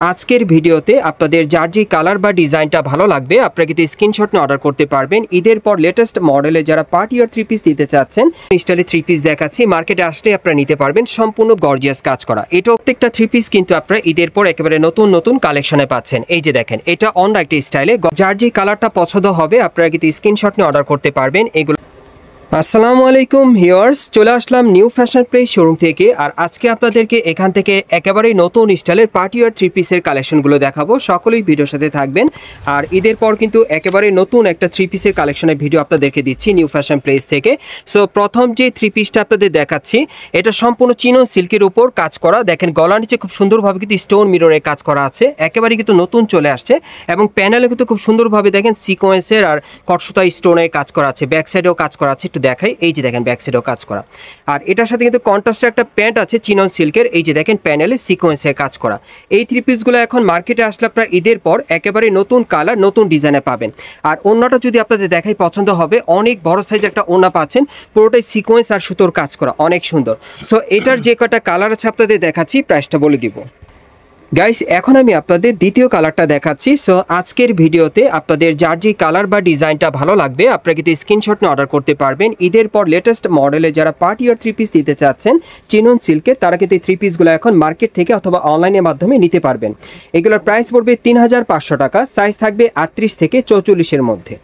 আজকের ভিডিওতে আপনাদের যার যে কালার বা ডিজাইনটা ভালো লাগবে আপনারা কিন্তু স্ক্রিনশট নিয়ে অর্ডার করতে পারবেন। ঈদের পর লেটেস্ট মডেলে যারা পার্টি আর থ্রি পিস দিতে চাচ্ছেন স্টাইলে থ্রি পিস দেখাচ্ছি, মার্কেটে আসলে আপনারা নিতে পারবেন সম্পূর্ণ গর্জিয়াস কাজ করা। এটা প্রত্যেকটা থ্রি পিস কিন্তু আপনারা ঈদের পর একেবারে নতুন নতুন কালেকশনে পাচ্ছেন। এই যে দেখেন, এটা অন্য একটা স্টাইলে যার যে কালারটা পছন্দ হবে আপনারা কিন্তু স্ক্রিনশট নিয়ে অর্ডার করতে পারবেন। এগুলো আসসালামু আলাইকুম ভিউয়ার্স, চলে আসলাম নিউ ফ্যাশন প্লেস শোরুম থেকে। আর আজকে আপনাদেরকে এখান থেকে একেবারেই নতুন স্টাইলের পার্টি ওয়্যার থ্রি পিসের কালেকশনগুলো দেখাবো। সকলেই ভিডিওর সাথে থাকবেন। আর ঈদের পর কিন্তু একেবারে নতুন একটা থ্রি পিসের কালেকশনের ভিডিও আপনাদেরকে দিচ্ছি নিউ ফ্যাশন প্লেস থেকে। সো প্রথম যে থ্রি পিসটা আপনাদের দেখাচ্ছি এটা সম্পূর্ণ চিনো সিল্কের উপর কাজ করা। দেখেন গলার নিচে খুব সুন্দরভাবে কিন্তু স্টোন মিররের কাজ করা আছে, একেবারে কিন্তু নতুন চলে আসছে। এবং প্যানেলে কিন্তু খুব সুন্দরভাবে দেখেন সিকোয়েন্সের আর কটসুতা স্টোনের কাজ করা আছে, ব্যাক সাইডেও কাজ করা আছে। দেখাই, এই যে দেখেন ব্যাক সাইডেও কাজ করা। আর এটার সাথে কিন্তু কন্ট্রাস্টের একটা প্যান্ট আছে চিনন সিল্কের, এই যে দেখেন প্যানেলে সিকোয়েন্সের কাজ করা। এই থ্রি পিসগুলো এখন মার্কেটে আসলে আপনারা ঈদের পর একেবারে নতুন কালার নতুন ডিজাইনে পাবেন। আর ওড়নাটা যদি আপনাদের দেখাই পছন্দ হবে, অনেক বড় সাইজের একটা ওড়না পাচ্ছেন, পুরোটাই সিকোয়েন্স আর সুতোর কাজ করা, অনেক সুন্দর। সো এটার যে কটা কালার আছে আপনাদের দেখাচ্ছি, প্রাইসটা বলে দিব। গাইস এখন আমি আপনাদের দ্বিতীয় কালারটা দেখাচ্ছি। সো আজকের ভিডিওতে আপনাদের যার যে কালার বা ডিজাইনটা ভালো লাগবে আপনারা কিন্তু স্ক্রিনশট নিয়ে অর্ডার করতে পারবেন। ঈদের পর লেটেস্ট মডেলে যারা পার্টি আর থ্রি পিস দিতে চাচ্ছেন চিনন সিল্কের, তারা কিন্তু এই থ্রি পিসগুলো এখন মার্কেট থেকে অথবা অনলাইনের মাধ্যমে নিতে পারবেন। এগুলোর প্রাইস পড়বে 3500 টাকা, সাইজ থাকবে 38 থেকে 44-এর মধ্যে।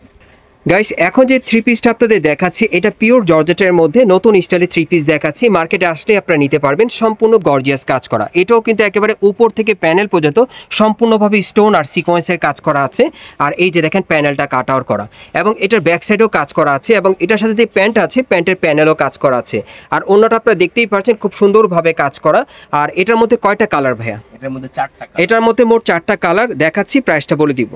গাইস এখন যে থ্রি পিসটা আপনাদের দেখাচ্ছি এটা পিওর জর্জেটের মধ্যে নতুন স্টাইলে থ্রি পিস দেখাচ্ছি, মার্কেটে আসলে আপনারা নিতে পারবেন সম্পূর্ণ গর্জিয়াস কাজ করা। এটাও কিন্তু একেবারে উপর থেকে প্যানেল পর্যন্ত সম্পূর্ণভাবে স্টোন আর সিকোয়েন্সের কাজ করা আছে। আর এই যে দেখেন প্যানেলটা কাট আউট করা, এবং এটার ব্যাক সাইডেও কাজ করা আছে, এবং এটার সাথে যে প্যান্ট আছে প্যান্টের প্যানেলও কাজ করা আছে। আর অন্যটা আপনারা দেখতেই পাচ্ছেন খুব সুন্দরভাবে কাজ করা। আর এটার মধ্যে কয়টা কালার ভাইয়া? এটার মধ্যে মোট 4টা কালার দেখাচ্ছি, প্রাইসটা বলে দিব।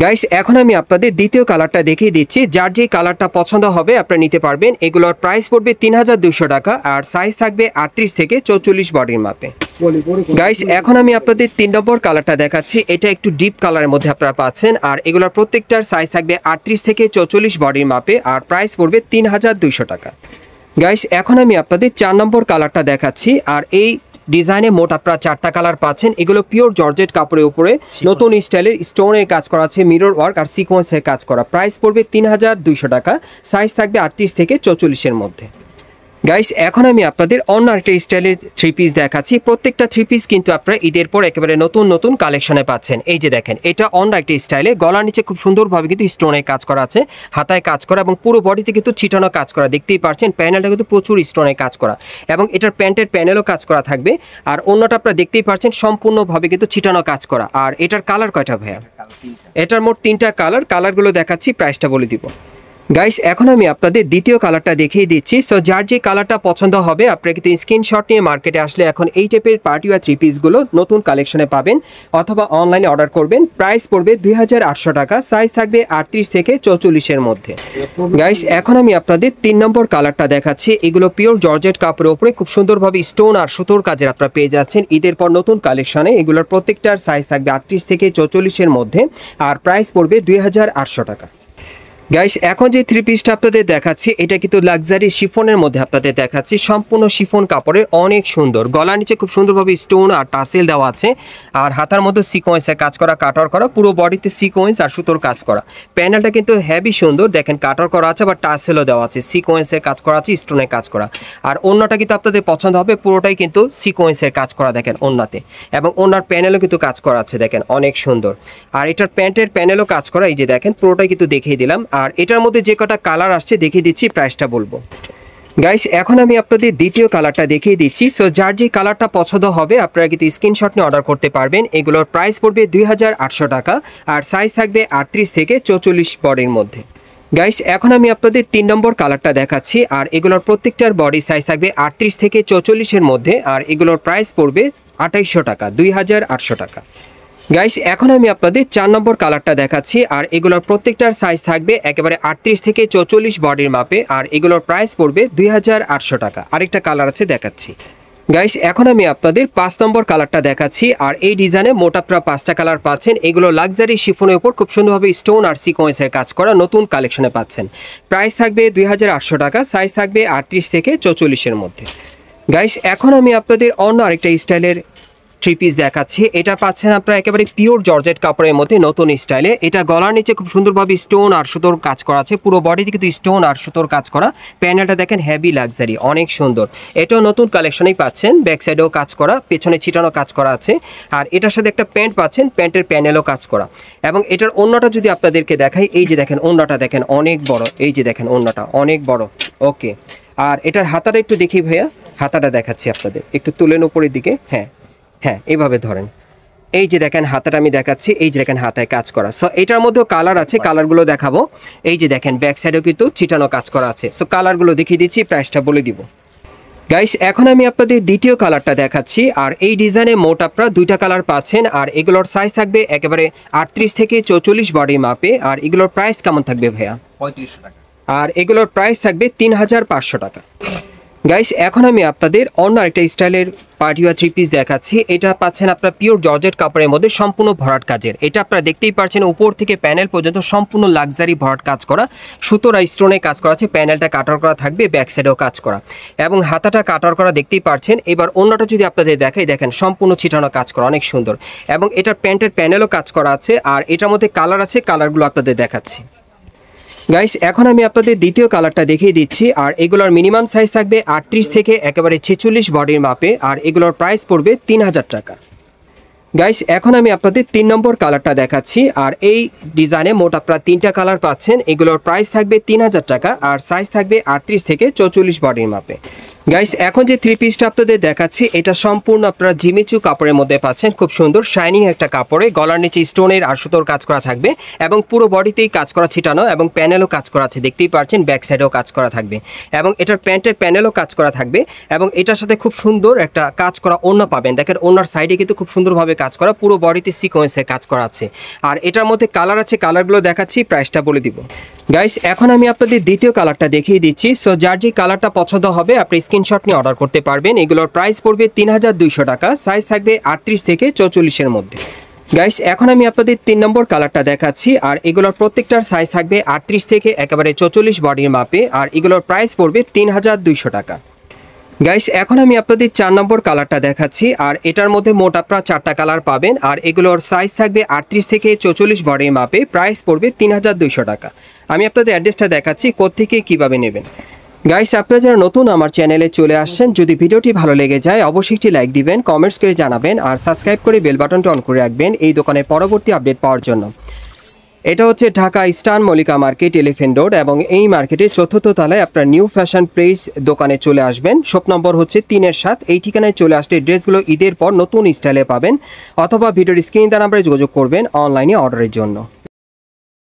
গাইস এখন আমি আপনাদের দ্বিতীয় কালারটা দেখিয়ে দিচ্ছি, যার যে কালারটা পছন্দ হবে আপনারা নিতে পারবেন। এগুলোর প্রাইস পড়বে 3200 টাকা, আর সাইজ থাকবে 38 থেকে 44 বডির মাপে। গাইস এখন আমি আপনাদের 3 নম্বর কালারটা দেখাচ্ছি, এটা একটু ডিপ কালারের মধ্যে আপনারা পাচ্ছেন। আর এগুলোর প্রত্যেকটার সাইজ থাকবে 38 থেকে 44 বডির মাপে, আর প্রাইস পড়বে 3200 টাকা। গাইস এখন আমি আপনাদের 4 নম্বর কালারটা দেখাচ্ছি। আর এই ডিজাইনে মোট আপনারা 4টা কালার পাচ্ছেন। এগুলো পিওর জর্জেট কাপড়ের উপরে নতুন স্টাইলের স্টোনের কাজ করা আছে, মিরর ওয়ার্ক আর সিকোয়েন্সের কাজ করা। প্রাইস পড়বে 3200 টাকা, সাইজ থাকবে 38 থেকে 44-এর মধ্যে। গাইস এখন আমি আপনাদের অন্য একটা স্টাইলের থ্রি পিস দেখাচ্ছি। প্রত্যেকটা থ্রি পিস কিন্তু আপনারা ঈদের পর একেবারে নতুন নতুন কালেকশনে পাচ্ছেন। এই যে দেখেন, এটা অন্য একটা স্টাইলে গলার নিচে খুব সুন্দরভাবে কিন্তু স্টোনের কাজ করা আছে, হাতায় কাজ করা, এবং পুরো বডিতে কিন্তু ছিটানো কাজ করা। দেখতেই পাচ্ছেন প্যানেলটা কিন্তু প্রচুর স্টোনের কাজ করা, এবং এটার প্যান্টের প্যানেলও কাজ করা থাকবে। আর অন্যটা আপনারা দেখতেই পাচ্ছেন সম্পূর্ণভাবে কিন্তু ছিটানো কাজ করা। আর এটার কালার কয়টা ভাইয়া? এটার মোট 3টা কালার। কালারগুলো দেখাচ্ছি, প্রাইসটা বলে দিব। গাইস এখন আমি আপনাদের দ্বিতীয় কালারটা দেখিয়ে দিচ্ছি। সো যার যে কালারটা পছন্দ হবে আপনারা কিন্তু স্ক্রিনশট নিয়ে মার্কেটে আসলে এখন এই টাইপের পার্টি ওয়্যার থ্রি পিসগুলো নতুন কালেকশনে পাবেন, অথবা অনলাইনে অর্ডার করবেন। প্রাইস পড়বে 2800 টাকা, সাইজ থাকবে 38 থেকে 44-এর মধ্যে। গাইস এখন আমি আপনাদের 3 নম্বর কালারটা দেখাচ্ছি। এগুলো পিওর জর্জেট কাপড়ের উপরে খুব সুন্দরভাবে স্টোন আর সুতোর কাজের আপনারা পেয়ে যাচ্ছেন ঈদের পর নতুন কালেকশনে। এগুলোর প্রত্যেকটার সাইজ থাকবে 38 থেকে 44-এর মধ্যে, আর প্রাইস পড়বে 2800 টাকা। গাইস এখন যে থ্রি পিসটা আপনাদের দেখাচ্ছি এটা কিন্তু লাক্সারি শিফনের মধ্যে আপনাদের দেখাচ্ছি, সম্পূর্ণ শিফন কাপড়ের, অনেক সুন্দর। গলার নিচে খুব সুন্দরভাবে স্টোন আর টাসেল দেওয়া আছে, আর হাতার মধ্যে সিকোয়েন্সের কাজ করা, কাটার করা, পুরো বডিতে সিকোয়েন্স আর সুতোর কাজ করা। প্যানেলটা কিন্তু হেভি সুন্দর, দেখেন কাটার করা আছে, আবার টাসেলও দেওয়া আছে, সিকোয়েন্সের কাজ করা আছে, স্টোনের কাজ করা। আর ওড়নাটা কিন্তু আপনাদের পছন্দ হবে, পুরোটাই কিন্তু সিকোয়েন্সের কাজ করা দেখেন ওড়নাতে, এবং ওড়নার প্যানেলও কিন্তু কাজ করা আছে, দেখেন অনেক সুন্দর। আর এটার প্যান্টের প্যানেলও কাজ করা, এই যে দেখেন পুরোটাই কিন্তু দেখিয়ে দিলাম। আর এটার মধ্যে যে কটা কালার আসছে দেখিয়ে দিচ্ছি, প্রাইসটা বলবো। গাইস এখন আমি আপনাদের দ্বিতীয় কালারটা দেখিয়ে দিচ্ছি। সো যার যে কালারটা পছন্দ হবে আপনারা কিন্তু স্ক্রিনশট নিয়ে অর্ডার করতে পারবেন। এগুলোর প্রাইস পড়বে 2800 টাকা, আর সাইজ থাকবে 38 থেকে 44 বডির মধ্যে। গাইস এখন আমি আপনাদের 3 নম্বর কালারটা দেখাচ্ছি। আর এগুলোর প্রত্যেকটার বডি সাইজ থাকবে 38 থেকে 44-এর মধ্যে, আর এগুলোর প্রাইস পড়বে 2800 টাকা, 2800 টাকা। গাইস এখন আমি আপনাদের 4 নম্বর কালারটা দেখাচ্ছি। আর এগুলোর প্রত্যেকটার সাইজ থাকবে একেবারে 38 থেকে 44 বডির মাপে, আর এগুলোর প্রাইস পড়বে 2800 টাকা। আরেকটা কালার আছে দেখাচ্ছি। গাইস এখন আমি আপনাদের 5 নম্বর কালারটা দেখাচ্ছি। আর এই ডিজাইনে মোট আপনারা 5টা কালার পাচ্ছেন। এগুলো লাক্সারি শিফনের উপর খুব সুন্দরভাবে স্টোন আর সিকোয়েন্সের কাজ করা নতুন কালেকশনে পাচ্ছেন। প্রাইস থাকবে 2800 টাকা, সাইজ থাকবে 38 থেকে 44-এর মধ্যে। গাইস এখন আমি আপনাদের অন্য আরেকটা স্টাইলের থ্রি পিস দেখাচ্ছি। এটা পাচ্ছেন আপনারা একেবারে পিওর জর্জেট কাপড়ের মধ্যে নতুন স্টাইলে। এটা গলার নিচে খুব সুন্দরভাবে স্টোন আর সুতোর কাজ করা আছে, পুরো বডিতে কিন্তু স্টোন আর সুতোর কাজ করা। প্যানেলটা দেখেন হেভি লাক্সারি, অনেক সুন্দর। এটাও নতুন কালেকশনেই পাচ্ছেন, ব্যাক সাইডেও কাজ করা, পেছনে ছিটানো কাজ করা আছে। আর এটার সাথে একটা প্যান্ট পাচ্ছেন, প্যান্টের প্যানেলও কাজ করা। এবং এটার ওড়নাটা যদি আপনাদেরকে দেখাই, এই যে দেখেন ওড়নাটা দেখেন অনেক বড়, এই যে দেখেন ওড়নাটা অনেক বড়। ওকে, আর এটার হাতাটা একটু দেখি ভাইয়া, হাতাটা দেখাচ্ছি আপনাদের, একটু তুলেন উপরের দিকে। হ্যাঁ হ্যাঁ, এইভাবে ধরেন। এই যে দেখেন হাতাটা আমি দেখাচ্ছি, এই যে দেখেন হাতায় কাজ করা। সো এটার মধ্যেও কালার আছে, কালারগুলো দেখাবো। এই যে দেখেন ব্যাক সাইডেও কিন্তু ছিটানো কাজ করা আছে। সো কালারগুলো দেখিয়ে দিচ্ছি, প্রাইসটা বলে দিব। গাইস, এখন আমি আপনাদের দ্বিতীয় কালারটা দেখাচ্ছি। আর এই ডিজাইনে মোট আপনারা দুইটা কালার পাচ্ছেন। আর এগুলোর সাইজ থাকবে একেবারে 38 থেকে 44 বডি মাপে। আর এগুলোর প্রাইস কেমন থাকবে ভাইয়া? 3500 টাকা। আর এগুলোর প্রাইস থাকবে 3500 টাকা। গাইস, এখন আমি আপনাদের অন্য একটা স্টাইলের পার্টিওয়ার থ্রি পিস দেখাচ্ছি। এটা পাচ্ছেন আপনারা পিওর জর্জেট কাপড়ের মধ্যে সম্পূর্ণ ভরাট কাজের। এটা আপনারা দেখতেই পাচ্ছেন উপর থেকে প্যানেল পর্যন্ত সম্পূর্ণ লাক্সারি ভরাট কাজ করা, সুতোর স্টোনে কাজ করা আছে। প্যানেলটা কাটার করা থাকবে, ব্যাক সাইডেও কাজ করা এবং হাতাটা কাটার করা দেখতেই পাচ্ছেন। এবার অন্যটা যদি আপনাদের দেখাই, দেখেন সম্পূর্ণ ছিটানো কাজ করা, অনেক সুন্দর। এবং এটার প্যান্টের প্যানেলও কাজ করা আছে। আর এটার মধ্যে কালার আছে, কালারগুলো আপনাদের দেখাচ্ছি। গাইস, এখন আমি আপনাদের দ্বিতীয় কালারটা দেখিয়ে দিচ্ছি। আর এগুলোর মিনিমাম সাইজ থাকবে 38 থেকে একেবারে 46 বডির মাপে। আর এগুলোর প্রাইস পড়বে 3000 টাকা। গাইস, এখন আমি আপনাদের 3 নম্বর কালারটা দেখাচ্ছি। আর এই ডিজাইনে মোট আপনারা 3টা কালার পাচ্ছেন। এগুলোর প্রাইস থাকবে 3000 টাকা। আর সাইজ থাকবে 38 থেকে 44 বডির মাপে। গাইস, এখন যে থ্রি পিসটা আপনাদের দেখাচ্ছি, এটা সম্পূর্ণ আপনারা জিমিচু কাপড়ের মধ্যে পাচ্ছেন। খুব সুন্দর শাইনিং একটা কাপড়ে, গলার নিচে স্টোনের আর সুতোর কাজ করা থাকবে এবং পুরো বডিতেই কাজ করা ছিটানো এবং প্যানেলও কাজ করা আছে, দেখতেই পাচ্ছেন। ব্যাক সাইডেও কাজ করা থাকবে এবং এটার প্যান্টের প্যানেলও কাজ করা থাকবে। এবং এটার সাথে খুব সুন্দর একটা কাজ করা ওড়না পাবেন। দেখেন ওড়নার সাইডে কিন্তু খুব সুন্দরভাবে কাজ করা, পুরো বডিতে সিকোয়েন্সে কাজ করা আছে। আর এটার মধ্যে কালার আছে, কালারগুলো দেখাচ্ছি, প্রাইসটা বলে দিব। গাইস, এখন আমি আপনাদের দ্বিতীয় কালারটা দেখিয়ে দিচ্ছি। সো যার যে কালারটা পছন্দ হবে আপনি স্ক্রিনশট নিয়ে অর্ডার করতে পারবেন। এগুলোর প্রাইস পড়বে 3200 টাকা। সাইজ থাকবে 38 থেকে 44-এর মধ্যে। গাইস, এখন আমি আপনাদের 3 নম্বর কালারটা দেখাচ্ছি। আর এগুলোর প্রত্যেকটার সাইজ থাকবে 38 থেকে একেবারে 44 বডির মাপে। আর এগুলোর প্রাইস পড়বে 3200 টাকা। গাইস, এখন আমি আপনাদের 4 নম্বর কালারটা দেখাচ্ছি। আর এটার মধ্যে মোট আপনারা 4টা কালার পাবেন। আর এগুলোর সাইজ থাকবে 38 থেকে 44 বডির মাপে। প্রাইস পড়বে 3200 টাকা। আমি আপনাদের অ্যাড্রেসটা দেখাচ্ছি, কোত্থেকে কীভাবে নেবেন। গাইস, আপনারা যারা নতুন আমার চ্যানেলে চলে আসছেন, যদি ভিডিওটি ভালো লেগে যায় অবশ্যই একটি লাইক দিবেন, কমেন্টস করে জানাবেন আর সাবস্ক্রাইব করে বেল বাটনটা অন করে রাখবেন এই দোকানের পরবর্তী আপডেট পাওয়ার জন্য। এটা হচ্ছে Dhaka eastern Mallika market, elephant road. এবং এই মার্কেটের 4র্থ তলায় আপনার নিউ ফ্যাশন প্লেস দোকানে চলে আসবেন। শপ নম্বর হচ্ছে 3-7। এই ঠিকানায় চলে আসলে ড্রেসগুলো ঈদের পর নতুন স্টাইলে পাবেন। অথবা ভিডিওর স্ক্রিন দ্বারা আমরা যোগাযোগ করবেন অনলাইনে অর্ডারের জন্য।